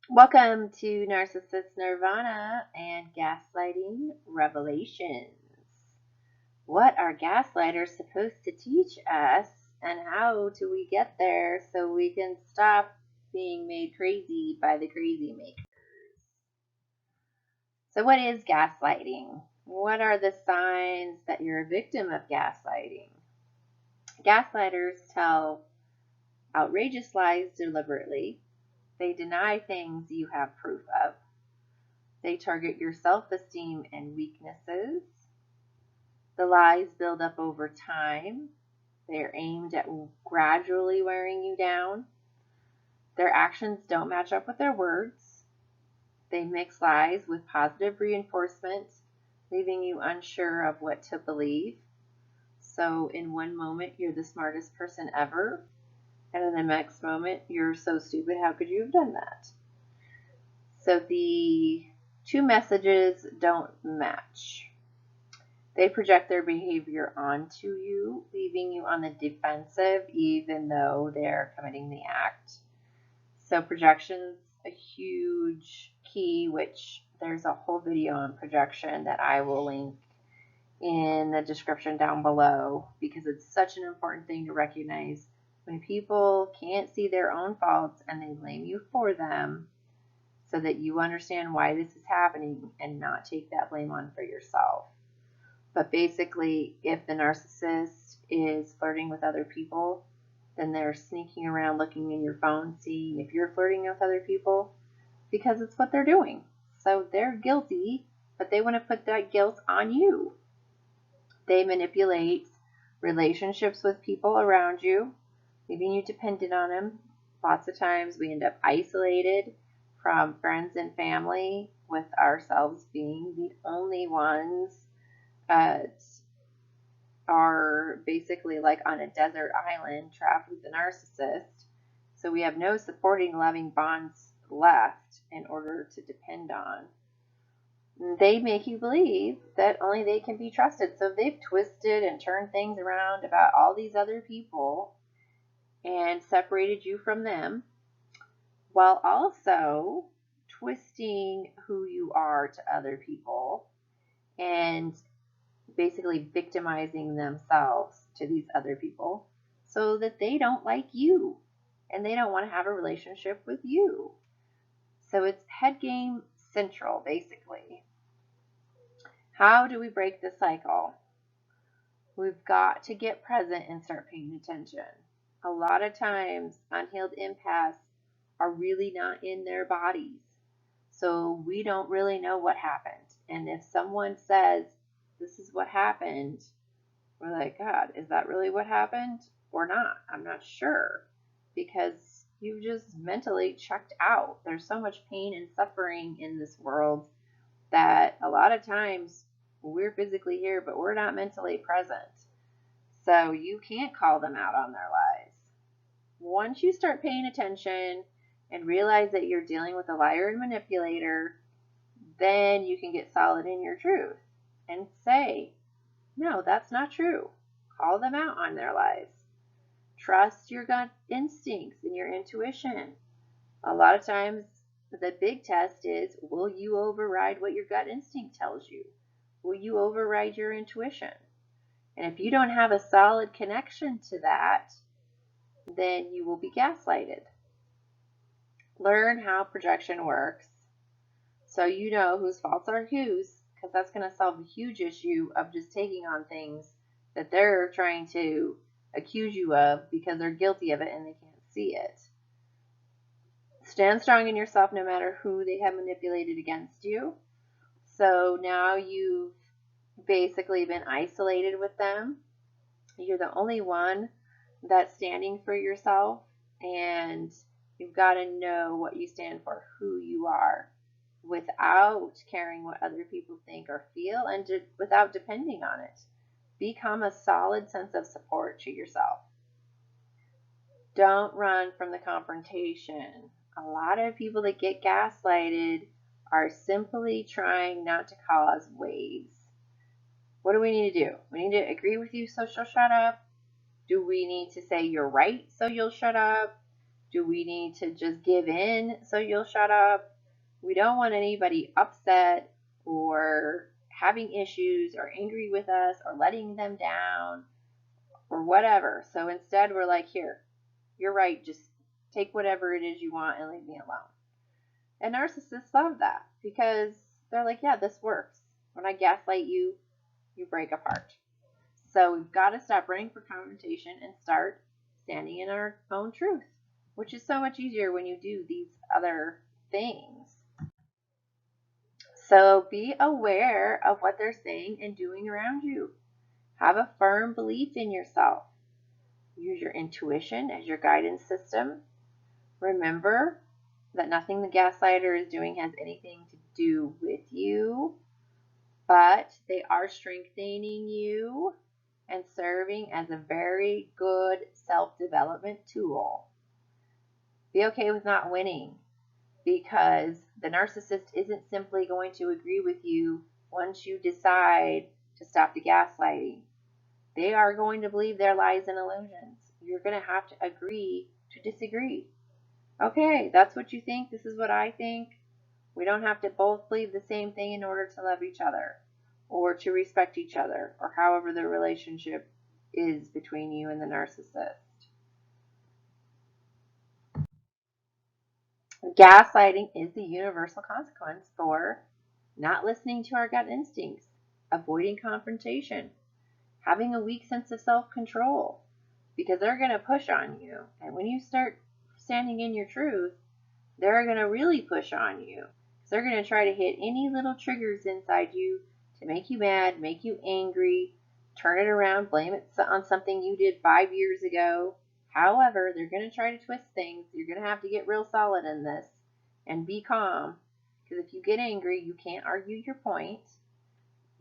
Welcome to Narcissist Nirvana and Gaslighting Revelations. What are gaslighters supposed to teach us, and how do we get there so we can stop being made crazy by the crazy makers? So, what is gaslighting? What are the signs that you're a victim of gaslighting? Gaslighters tell outrageous lies deliberately. They deny things you have proof of. They target your self-esteem and weaknesses. The lies build up over time. They are aimed at gradually wearing you down. Their actions don't match up with their words. They mix lies with positive reinforcement, leaving you unsure of what to believe. So in one moment, you're the smartest person ever, and in the next moment, you're so stupid, how could you have done that? So the two messages don't match. They project their behavior onto you, leaving you on the defensive even though they're committing the act. So projection's a huge key, which there's a whole video on projection that I will link in the description down below, because it's such an important thing to recognize when people can't see their own faults and they blame you for them, so that you understand why this is happening and not take that blame on for yourself. But basically, if the narcissist is flirting with other people, then they're sneaking around looking in your phone, seeing if you're flirting with other people, because it's what they're doing. So they're guilty, but they want to put that guilt on you. They manipulate relationships with people around you, leaving you dependent on them. Lots of times we end up isolated from friends and family, with ourselves being the only ones that are basically like on a desert island trapped with a narcissist. So we have no supporting, loving bonds left in order to depend on. They make you believe that only they can be trusted. So they've twisted and turned things around about all these other people and separated you from them, while also twisting who you are to other people and basically victimizing themselves to these other people so that they don't like you and they don't want to have a relationship with you. So it's head game central, basically. How do we break the cycle? We've got to get present and start paying attention. A lot of times, unhealed empaths are really not in their bodies. So we don't really know what happened. And if someone says, this is what happened, we're like, God, is that really what happened or not? I'm not sure, because you've just mentally checked out. There's so much pain and suffering in this world that a lot of times we're physically here, but we're not mentally present. So you can't call them out on their lies. Once you start paying attention and realize that you're dealing with a liar and manipulator, then you can get solid in your truth and say, no, that's not true. Call them out on their lies. Trust your gut instincts and your intuition. A lot of times, the big test is, will you override what your gut instinct tells you? Will you override your intuition? And if you don't have a solid connection to that, then you will be gaslighted. Learn how projection works so you know whose faults are whose, because that's going to solve a huge issue of just taking on things that they're trying to accuse you of because they're guilty of it and they can't see it. Stand strong in yourself no matter who they have manipulated against you. So now you've basically been isolated with them. You're the only one that's standing for yourself, and you've got to know what you stand for, who you are, without caring what other people think or feel, and without depending on it. Become a solid sense of support to yourself. Don't run from the confrontation. A lot of people that get gaslighted are simply trying not to cause waves. What do we need to do? We need to agree with you, so she'll shut up. Do we need to say you're right so you'll shut up? Do we need to just give in so you'll shut up? We don't want anybody upset or having issues or angry with us or letting them down or whatever. So instead, we're like, here, you're right. Just take whatever it is you want and leave me alone. And narcissists love that because they're like, yeah, this works. When I gaslight you, you break apart. So we've got to stop running for confrontation and start standing in our own truth, which is so much easier when you do these other things. So be aware of what they're saying and doing around you. Have a firm belief in yourself. Use your intuition as your guidance system. Remember that nothing the gaslighter is doing has anything to do with you, but they are strengthening you and serving as a very good self-development tool. Be okay with not winning, because the narcissist isn't simply going to agree with you once you decide to stop the gaslighting. They are going to believe their lies and illusions. You're going to have to agree to disagree. Okay, that's what you think. This is what I think. We don't have to both believe the same thing in order to love each other or to respect each other or however the relationship is between you and the narcissist. Gaslighting is the universal consequence for not listening to our gut instincts, avoiding confrontation, having a weak sense of self-control, because they're going to push on you. And when you start standing in your truth, they're going to really push on you. They're going to try to hit any little triggers inside you to make you mad, make you angry, turn it around, blame it on something you did 5 years ago. However, they're going to try to twist things. You're going to have to get real solid in this and be calm, because if you get angry, you can't argue your point.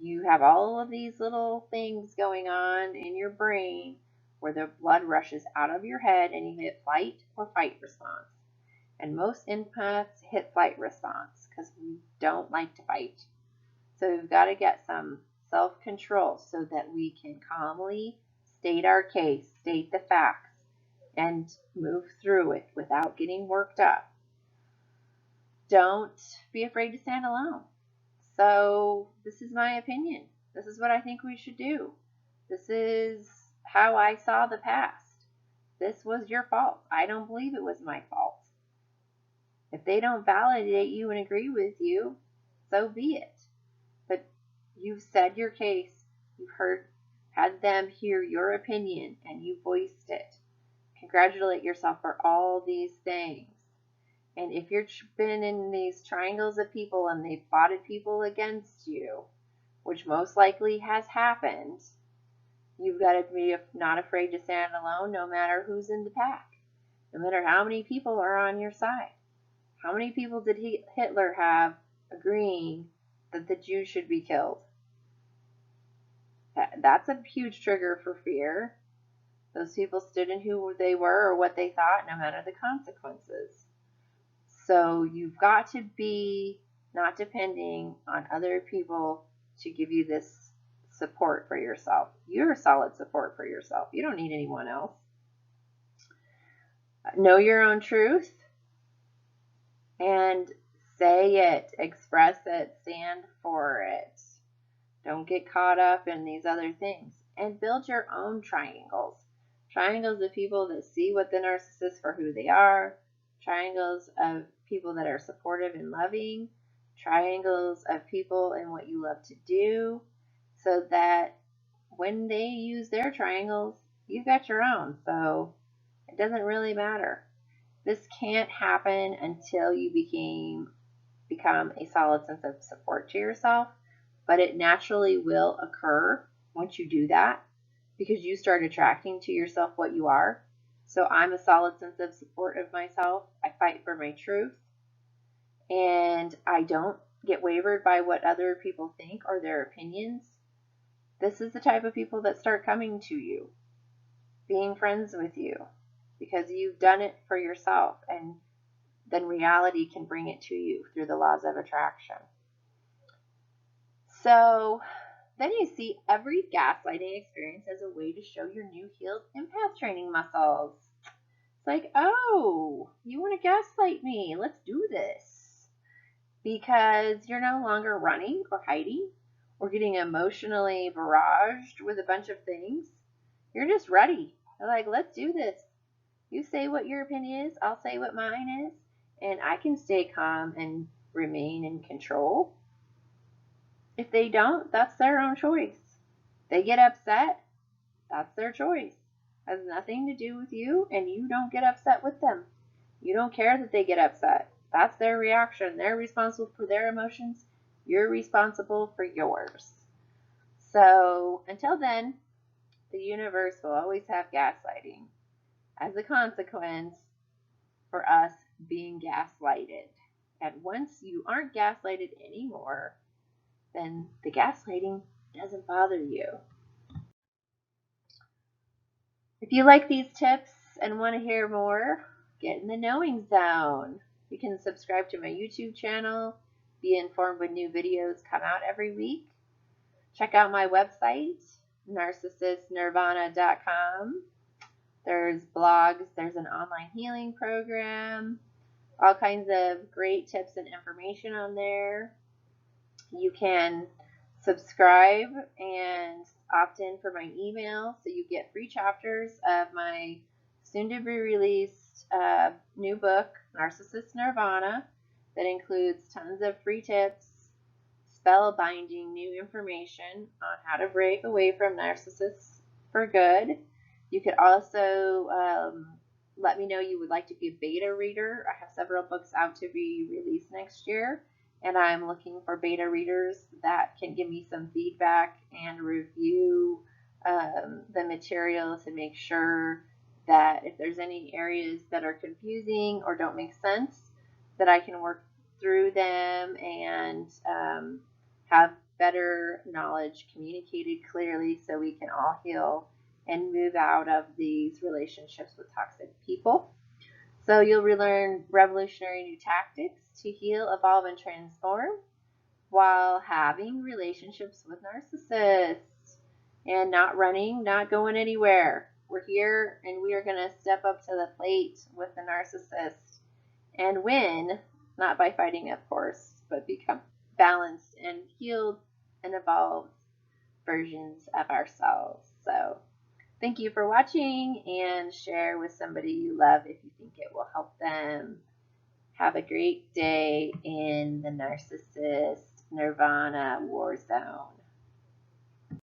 You have all of these little things going on in your brain where the blood rushes out of your head and you hit flight or fight response. And most empaths hit flight response because we don't like to fight. So we've got to get some self-control so that we can calmly state our case, state the facts, and move through it without getting worked up. Don't be afraid to stand alone. So this is my opinion. This is what I think we should do. This is how I saw the past. This was your fault. I don't believe it was my fault. If they don't validate you and agree with you, so be it. But you've said your case. You've had them hear your opinion, and you voiced it. Congratulate yourself for all these things. And if you've been in these triangles of people and they've plotted people against you, which most likely has happened, you've got to be not afraid to stand alone no matter who's in the pack, no matter how many people are on your side. How many people did Hitler have agreeing that the Jews should be killed? That's a huge trigger for fear. Those people stood in who they were or what they thought, no matter the consequences. So you've got to be not depending on other people to give you this support for yourself. You're a solid support for yourself. You don't need anyone else. Know your own truth and say it, express it, stand for it. Don't get caught up in these other things. And build your own triangles. Triangles of people that see what the narcissist for who they are. Triangles of people that are supportive and loving. Triangles of people and what you love to do. So that when they use their triangles, you've got your own. So it doesn't really matter. This can't happen until you become a solid sense of support to yourself, but it naturally will occur once you do that because you start attracting to yourself what you are. So I'm a solid sense of support of myself. I fight for my truth, and I don't get wavered by what other people think or their opinions. This is the type of people that start coming to you, being friends with you, because you've done it for yourself, and then reality can bring it to you through the laws of attraction. So then you see every gaslighting experience as a way to show your new healed empath training muscles. like, oh, you want to gaslight me? Let's do this. Because you're no longer running or hiding or getting emotionally barraged with a bunch of things. You're just ready. They're like, let's do this. You say what your opinion is, I'll say what mine is, and I can stay calm and remain in control. If they don't, that's their own choice. They get upset, that's their choice. It has nothing to do with you, and you don't get upset with them. You don't care that they get upset. That's their reaction. They're responsible for their emotions. You're responsible for yours. So until then, the universe will always have gaslighting as a consequence for us being gaslighted. And once you aren't gaslighted anymore, then the gaslighting doesn't bother you. If you like these tips and want to hear more, get in the knowing zone. You can subscribe to my YouTube channel, be informed when new videos come out every week. Check out my website, narcissistnirvana.com. There's blogs, there's an online healing program, all kinds of great tips and information on there. You can subscribe and opt in for my email so you get free chapters of my soon-to-be released new book, Narcissist Nirvana, that includes tons of free tips, spell-binding new information on how to break away from narcissists for good. You could also let me know you would like to be a beta reader. I have several books out to be released next year, and I'm looking for beta readers that can give me some feedback and review the material to make sure that if there's any areas that are confusing or don't make sense, that I can work through them and have better knowledge communicated clearly so we can all heal and move out of these relationships with toxic people. So you'll relearn revolutionary new tactics to heal, evolve, and transform while having relationships with narcissists and not running, not going anywhere. We're here and we are going to step up to the plate with the narcissist and win, not by fighting, of course, but become balanced and healed and evolved versions of ourselves. So thank you for watching, and share with somebody you love if you think it will help them. Have a great day in the narcissist nirvana war zone.